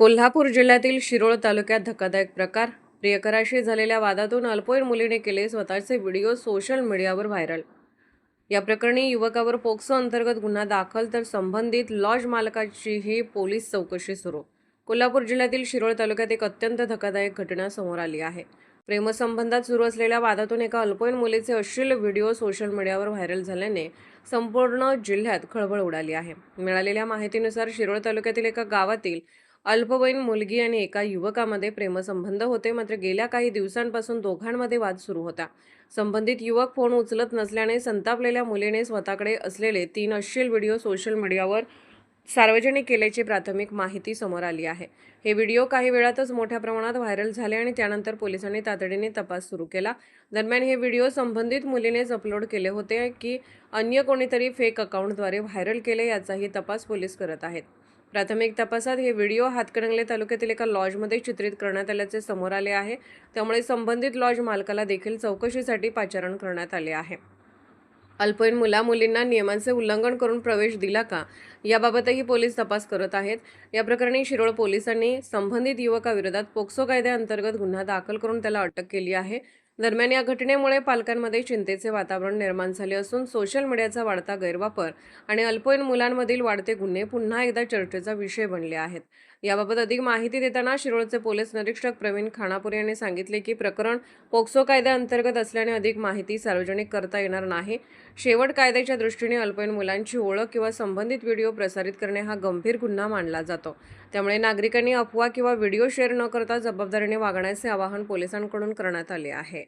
कोल्हापूर जिल्ह्यातील शिरोळ तालुक्यात धक्कादायक प्रकार. प्रियकराशी झालेल्या वादातून अल्पवयीन मुलीने केले स्वतःचे व्हिडिओ सोशल मीडियावर व्हायरल. या प्रकरणी युवकावर पोक्सो अंतर्गत गुन्हा दाखल, तर संबंधित लॉज मालकाचीही पोलीस चौकशी सुरू. कोल्हापूर जिल्ह्यातील शिरोळ तालुक्यात एक अत्यंत धक्कादायक घटना समोर आली आहे. प्रेमसंबंधात सुरू असलेल्या वादातून एका अल्पवयीन मुलीचे अश्लील व्हिडिओ सोशल मीडियावर व्हायरल झाल्याने संपूर्ण जिल्ह्यात खळबळ उडाली आहे. मिळालेल्या माहितीनुसार शिरोळ तालुक्यातील एका गावातील अल्पवयीन मुलगी आणि एका युवकामध्ये प्रेमसंबंध होते. मात्र गेल्या काही दिवसांपासून दोघांमध्ये वाद सुरू होता. संबंधित युवक फोन उचलत नसल्याने संतापलेल्या मुलीने स्वतःकडे असलेले 3 अश्लील व्हिडिओ सोशल मीडियावर सार्वजनिक केल्याची प्राथमिक माहिती समोर आली आहे. हे व्हिडिओ काही वेळातच मोठ्या प्रमाणात व्हायरल झाले आणि त्यानंतर पोलिसांनी तातडीने तपास सुरू केला. दरम्यान हे व्हिडिओ संबंधित मुलीनेच अपलोड केले होते की अन्य कोणीतरी फेक अकाउंटद्वारे व्हायरल केले, याचाही तपास पोलीस करत आहेत. प्राथमिक तपासात हे व्हिडिओ हातकणंगले तालुक्यातील एका लॉजमध्ये चित्रित करण्यात आल्याचे समोर आले आहे. त्यामुळे संबंधित लॉज मालकाला देखील चौकशीसाठी पाचारण करण्यात आले आहे. अल्पवयीन मुलींना नियमांचे उल्लंघन करून प्रवेश दिला का, याबाबतही पोलीस तपास करत आहेत. या प्रकरणी शिरोळ पोलिसांनी संबंधित युवकाविरोधात पोक्सो कायद्याअंतर्गत गुन्हा दाखल करून त्याला अटक केली आहे. दरम्यान या घटनेमुळे पालकांमध्ये चिंतेचे वातावरण निर्माण झाले असून सोशल मीडियाचा वाढता गैरवापर आणि अल्पवयीन मुलांमधील वाढते गुन्हे पुन्हा एकदा चर्चेचा विषय बनले आहेत. याबाबत अधिक माहिती देताना शिरोळचे पोलीस निरीक्षक प्रवीण खानापुरे यांनी सांगितले की प्रकरण पोक्सो कायद्याअंतर्गत असल्याने अधिक माहिती सार्वजनिक करता येणार नाही. शेवट कायद्याच्या दृष्टीने अल्पवयीन मुलांची ओळख किंवा संबंधित व्हिडिओ प्रसारित करणे हा गंभीर गुन्हा मानला जातो. त्यामुळे नागरिकांनी अफवा किंवा व्हिडिओ शेअर न करता जबाबदारीने वागण्याचे आवाहन पोलिसांकडून करण्यात आले आहे.